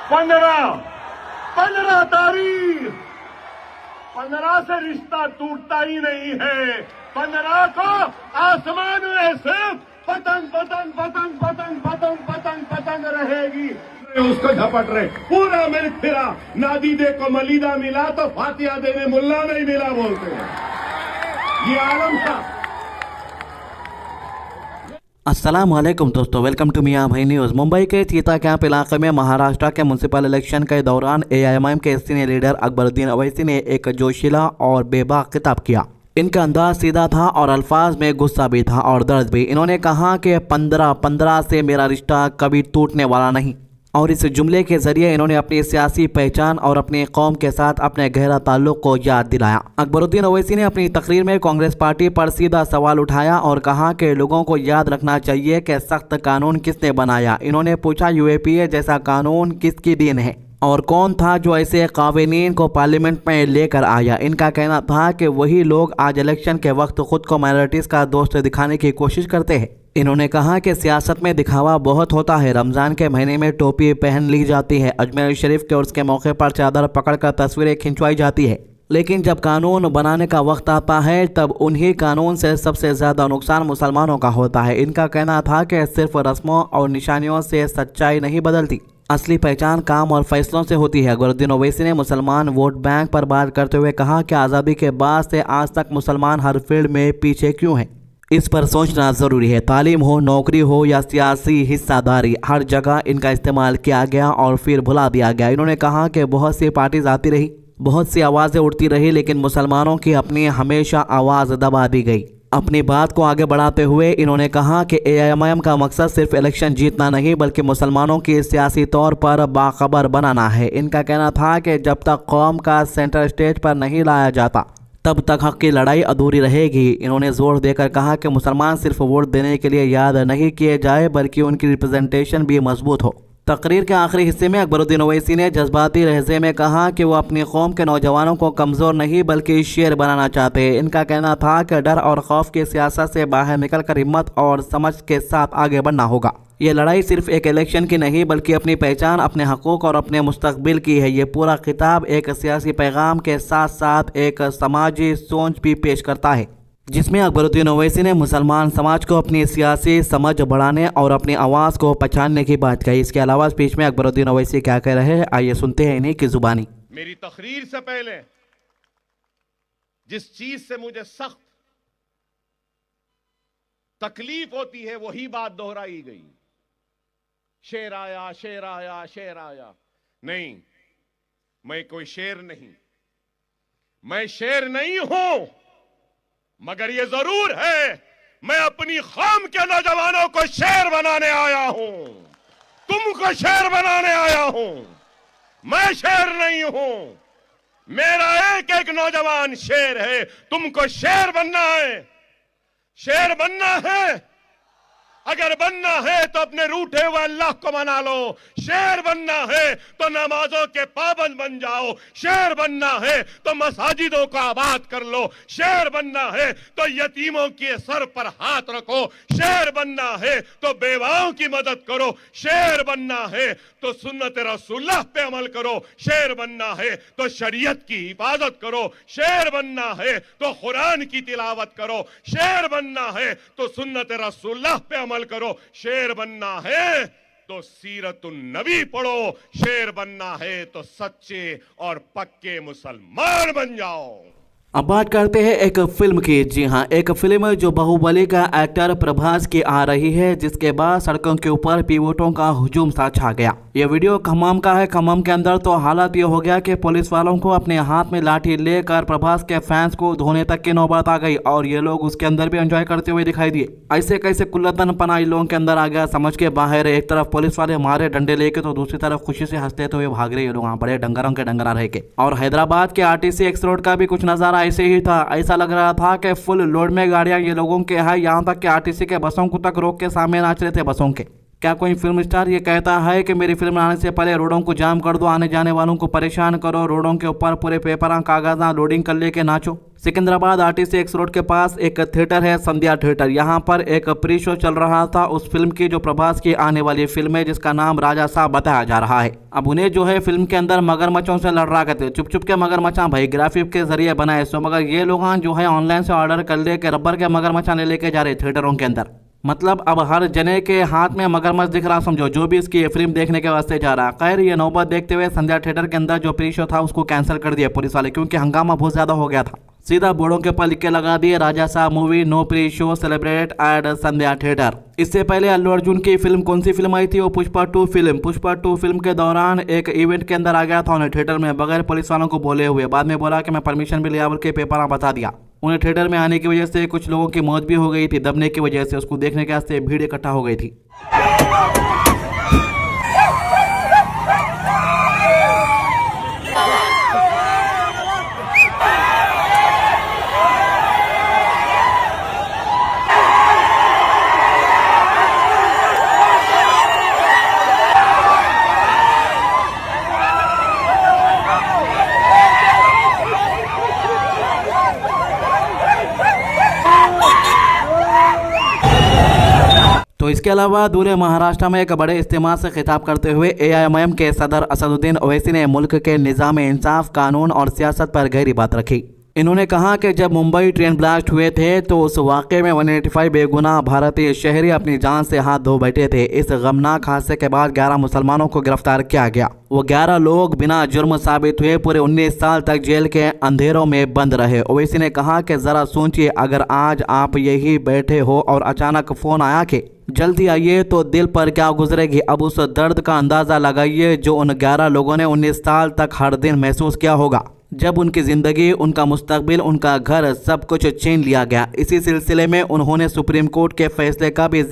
15 15 तारीख 15 से रिश्ता टूटता ही नहीं है। 15 को आसमान में सिर्फ पतंग पतंग पतंग पतंग पतंग पतंग पतंग रहेगी। उसको झपट रहे, पूरा मिल्क फिरा, नादी दे को मलीदा मिला तो फातिहा देने मुल्ला नहीं मिला बोलते हैं। ये आलम था। अस्सलाम वालेकुम दोस्तों, वेलकम टू मियां भाई न्यूज़। मुंबई के चीता कैंप इलाके में महाराष्ट्र के म्यूनसिपल इलेक्शन के दौरान एआईएमआईएम के सीनियर लीडर अकबरुद्दीन अवैसी ने एक जोशीला और बेबाक खिताब किया। इनका अंदाज सीधा था और अल्फाज में गुस्सा भी था और दर्द भी। इन्होंने कहा कि 15 से मेरा रिश्ता कभी टूटने वाला नहीं, और इस जुमले के जरिए इन्होंने अपनी सियासी पहचान और अपनी कौम के साथ अपने गहरा ताल्लुक को याद दिलाया। अकबरुद्दीन अवैसी ने अपनी तकरीर में कांग्रेस पार्टी पर सीधा सवाल उठाया और कहा कि लोगों को याद रखना चाहिए कि सख्त कानून किसने बनाया। इन्होंने पूछा यूएपीए जैसा कानून किसकी देन है और कौन था जो ऐसे कानून को पार्लियामेंट में लेकर आया। इनका कहना था कि वही लोग आज इलेक्शन के वक्त खुद को माइनॉरिटीज़ का दोस्त दिखाने की कोशिश करते हैं। इन्होंने कहा कि सियासत में दिखावा बहुत होता है। रमज़ान के महीने में टोपी पहन ली जाती है, अजमेर शरीफ के उर्स के मौके पर चादर पकड़कर तस्वीरें खिंचवाई जाती है, लेकिन जब कानून बनाने का वक्त आता है तब उन्हीं कानून से सबसे ज़्यादा नुकसान मुसलमानों का होता है। इनका कहना था कि सिर्फ रस्मों और निशानियों से सच्चाई नहीं बदलती, असली पहचान काम और फैसलों से होती है। अकबरुद्दीन ओवैसी ने मुसलमान वोट बैंक पर बात करते हुए कहा कि आज़ादी के बाद से आज तक मुसलमान हर फील्ड में पीछे क्यों हैं, इस पर सोचना ज़रूरी है। तालीम हो, नौकरी हो या सियासी हिस्सादारी, हर जगह इनका इस्तेमाल किया गया और फिर भुला दिया गया। इन्होंने कहा कि बहुत सी पार्टीज आती रही, बहुत सी आवाज़ें उठती रही, लेकिन मुसलमानों की अपनी हमेशा आवाज़ दबा दी गई। अपनी बात को आगे बढ़ाते हुए इन्होंने कहा कि एआईएमआईएम का मकसद सिर्फ इलेक्शन जीतना नहीं बल्कि मुसलमानों की सियासी तौर पर बाखबर बनाना है। इनका कहना था कि जब तक कौम का सेंटर स्टेज पर नहीं लाया जाता तब तक हक की लड़ाई अधूरी रहेगी। इन्होंने जोर देकर कहा कि मुसलमान सिर्फ वोट देने के लिए याद नहीं किए जाए बल्कि उनकी रिप्रेजेंटेशन भी मजबूत हो। तकरीर के आखिरी हिस्से में अकबरुद्दीन ओवैसी ने जज्बाती लहजे में कहा कि वो अपनी कौम के नौजवानों को कमज़ोर नहीं बल्कि शेर बनाना चाहते हैं। इनका कहना था कि डर और खौफ की सियासत से बाहर निकलकर हिम्मत और समझ के साथ आगे बढ़ना होगा। ये लड़ाई सिर्फ एक इलेक्शन की नहीं बल्कि अपनी पहचान, अपने हकूक़ और अपने मुस्तकबिल की है। ये पूरा खिताब एक सियासी पैगाम के साथ साथ एक समाजी सोच भी पेश करता है, जिसमें अकबरुद्दीन ओवैसी ने मुसलमान समाज को अपनी सियासी समझ बढ़ाने और अपनी आवाज़ को पहचानने की बात कही। इसके अलावा स्पीच में अकबरुद्दीन ओवैसी क्या कह रहे हैं, आइए सुनते हैं इन्हीं की जुबानी। मेरी तकरीर से पहले जिस चीज से मुझे सख्त तकलीफ होती है वही बात दोहराई गई। शेर आया, शेर आया, शेर आया। नहीं, मैं कोई शेर नहीं, मैं शेर नहीं हूं, मगर ये जरूर है मैं अपनी कौम के नौजवानों को शेर बनाने आया हूं, तुमको शेर बनाने आया हूं। मैं शेर नहीं हूं, मेरा एक एक नौजवान शेर है। तुमको शेर बनना है, शेर बनना है। अगर बनना है तो अपने रूठे हुए अल्लाह को मना लो। शेर बनना है तो नमाजों के पाबंद बन जाओ। शेर बनना है तो मसाजिदों को आबाद कर लो। शेर बनना है तो यतीमों के सर पर हाथ रखो। शेर बनना है तो बेवाओं की मदद करो। शेर बनना है तो सुन्नत रसूलुल्लाह पे अमल करो। शेर बनना है तो शरीयत की हिफाजत करो। शेर बनना है तो कुरान की तिलावत करो। शेर बनना है तो सुन्नत रसूलुल्लाह पे अमल करो। शेर बनना है तो सीरतुन नबी पढ़ो। शेर बनना है तो सच्चे और पक्के मुसलमान बन जाओ। अब बात करते हैं एक फिल्म की। जी हाँ, एक फिल्म जो बाहुबली का एक्टर प्रभास की आ रही है, जिसके बाद सड़कों के ऊपर पीवटों का हुजूम सा छा गया। ये वीडियो खम्मम का है। खम्मम के अंदर तो हालत ये हो गया कि पुलिस वालों को अपने हाथ में लाठी लेकर प्रभास के फैंस को धोने तक की नौबत आ गई और ये लोग उसके अंदर भी एंजॉय करते हुए दिखाई दिए। ऐसे कैसे कुल्लतन पना इन लोगों के अंदर आ गया समझ के बाहर। एक तरफ पुलिस वाले मारे डंडे लेके तो दूसरी तरफ खुशी से हंसते हुए भाग रहे ये लोग, बड़े डंगरों के डंगरा रह के। और हैदराबाद के आरटीसी एक्स रोड का भी कुछ नजारा ऐसे ही था। ऐसा लग रहा था कि फुल लोड में गाड़ियां ये लोगों के हैं, यहाँ तक कि आरटीसी के बसों को तक रोक के सामने नाच रहे थे बसों के। क्या कोई फिल्म स्टार ये कहता है कि मेरी फिल्म आने से पहले रोडों को जाम कर दो, आने जाने वालों को परेशान करो, रोडों के ऊपर पूरे पेपर कागजात लोडिंग कर लेके नाचो? सिकंदराबाद आरटीसी एक्स रोड के पास एक थिएटर है संध्या थिएटर। यहाँ पर एक प्री शो चल रहा था उस फिल्म की जो प्रभास की आने वाली फिल्म है जिसका नाम राजा साहब बताया जा रहा है। अब उन्हें जो है फिल्म के अंदर मगरमच्छों से लड़ रहा करते, चुप चुप के मगरमच्छा भाई ग्राफिक के जरिए बनाए सो, मगर ये लोग जो है ऑनलाइन से ऑर्डर कर ले के रबर के मगरमच्छा लेके जा रहे थिएटरों के अंदर। मतलब अब हर जने के हाथ में मगरमच्छ दिख रहा, समझो जो भी इसकी फिल्म देखने के वास्ते जा रहा। खैर ये नौबत देखते हुए संध्या थिएटर के अंदर जो प्री शो था उसको कैंसिल कर दिया पुलिस वाले, क्योंकि हंगामा बहुत ज्यादा हो गया था। सीधा बोर्डों के ऊपर लिख के लगा दिए Raja Saab movie no pre show celebrate at Sandhya theatre. इससे पहले अल्लू अर्जुन की फिल्म कौन सी फिल्म आई थी, वो पुष्पा 2 फिल्म। पुष्पा 2 फिल्म के दौरान एक इवेंट के अंदर आ गया था उन्हें थिएटर में बगैर पुलिस वालों को बोले हुए। बाद में बोला कि मैं परमिशन भी लिया बोल के पेपर बता दिया। उन्हें थिएटर में आने की वजह से कुछ लोगों की मौत भी हो गई थी दबने की वजह से। उसको देखने के वास्ते भीड़ इकट्ठा हो गई थी। तो इसके अलावा दूसरे महाराष्ट्र में एक बड़े इज्तिमा से खिताब करते हुए AIMIM के सदर असदुद्दीन ओवैसी ने मुल्क के निज़ाम इंसाफ, कानून और सियासत पर गहरी बात रखी। इन्होंने कहा कि जब मुंबई ट्रेन ब्लास्ट हुए थे तो उस वाक़े में 185 बेगुनाह भारतीय शहरी अपनी जान से हाथ धो बैठे थे। इस गमनाक हादसे के बाद 11 मुसलमानों को गिरफ्तार किया गया। वो 11 लोग बिना जुर्म साबित हुए पूरे 19 साल तक जेल के अंधेरों में बंद रहे। ओवैसी ने कहा कि ज़रा सोचिए, अगर आज आप यही बैठे हो और अचानक फ़ोन आया कि जल्दी आइए तो दिल पर क्या गुजरेगी। अब उस दर्द का अंदाज़ा लगाइए जो उन 11 लोगों ने 19 साल तक हर दिन महसूस किया होगा, जब उनकी ज़िंदगी, उनका मुस्तकबिल, उनका घर, सब कुछ छीन लिया गया। इसी सिलसिले में उन्होंने सुप्रीम कोर्ट के फैसले का भी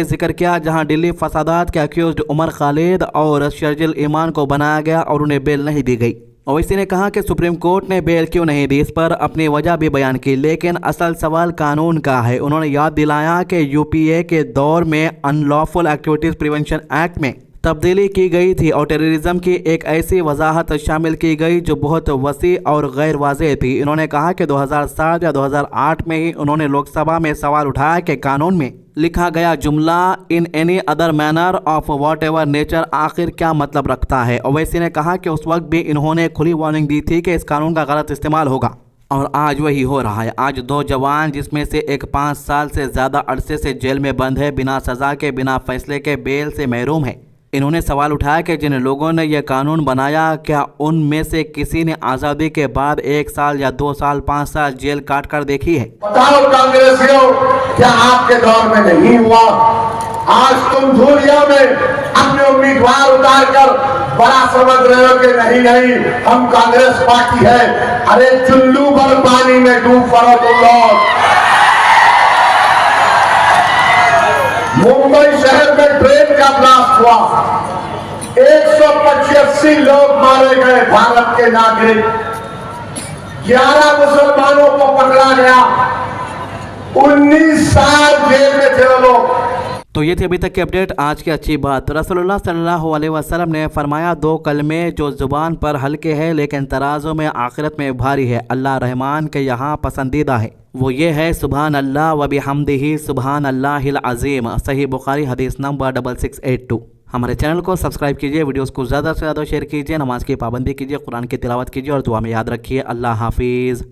जिक्र किया। जहां दिल्ली फसादात के अक्यूज्ड उमर खालिद और शर्जिल ईमान को बनाया गया और उन्हें बेल नहीं दी गई। ओवैसी ने कहा कि सुप्रीम कोर्ट ने बेल क्यों नहीं दी, इस पर अपनी वजह भी बयान की, लेकिन असल सवाल कानून का है। उन्होंने याद दिलाया कि UPA के दौर में अनलॉफुल एक्टिविटीज़ प्रिवेंशन एक्ट में तब्दीली की गई थी और टेररिज्म की एक ऐसी वजाहत शामिल की गई जो बहुत वसी और गैर वाज़ेह थी। इन्होंने कहा कि 2007 या 2008 में ही उन्होंने लोकसभा में सवाल उठाया कि कानून में लिखा गया जुमला in any other manner of what ever nature आखिर क्या मतलब रखता है। ओवैसी ने कहा कि उस वक्त भी इन्होंने खुली वार्निंग दी थी कि इस कानून का गलत इस्तेमाल होगा और आज वही हो रहा है। आज 2 जवान जिसमें से एक 5 साल से ज़्यादा अरसे से जेल में बंद है, बिना सज़ा के, बिना फैसले के बेल से महरूम है। इन्होंने सवाल उठाया कि जिन लोगों ने यह कानून बनाया क्या उनमें से किसी ने आज़ादी के बाद 1 साल या 2 साल 5 साल जेल काट कर देखी है? बताओ कांग्रेसियों, क्या आपके दौर में नहीं हुआ? आज तुम धूलिया में अपने उम्मीदवार उतार कर बड़ा समझ रहे हो कि नहीं हम कांग्रेस पार्टी है। अरे चुल्लू भर पानी में डूब पड़ो तुम लोग। मुंबई शहर में ट्रेन का ब्लास्ट हुआ, 185 लोग मारे गए भारत के नागरिक, 11 मुसलमानों को पकड़ा गया, 19 साल जेल में थे वो लोग। तो ये थी अभी तक की अपडेट। आज की अच्छी बात, रसूलुल्लाह सल्लल्लाहु अलैहि वसल्लम ने फरमाया 2 कलमे जो ज़ुबान पर हल्के हैं लेकिन तराजू में आखिरत में भारी है, अल्लाह रहमान के यहाँ पसंदीदा है। वो ये है सुबहान अल्लाह व बिहम्दिही सुबहान अल्लाहिल अज़ीम। सही बुखारी हदीस नंबर 6682। हमारे चैनल को सब्सक्राइब कीजिए, वीडियोस को ज़्यादा से ज़्यादा शेयर कीजिए, नमाज की पाबंदी कीजिए, कुरान की तिलावत कीजिए और दुआ में याद रखिए। अल्लाह हाफिज़।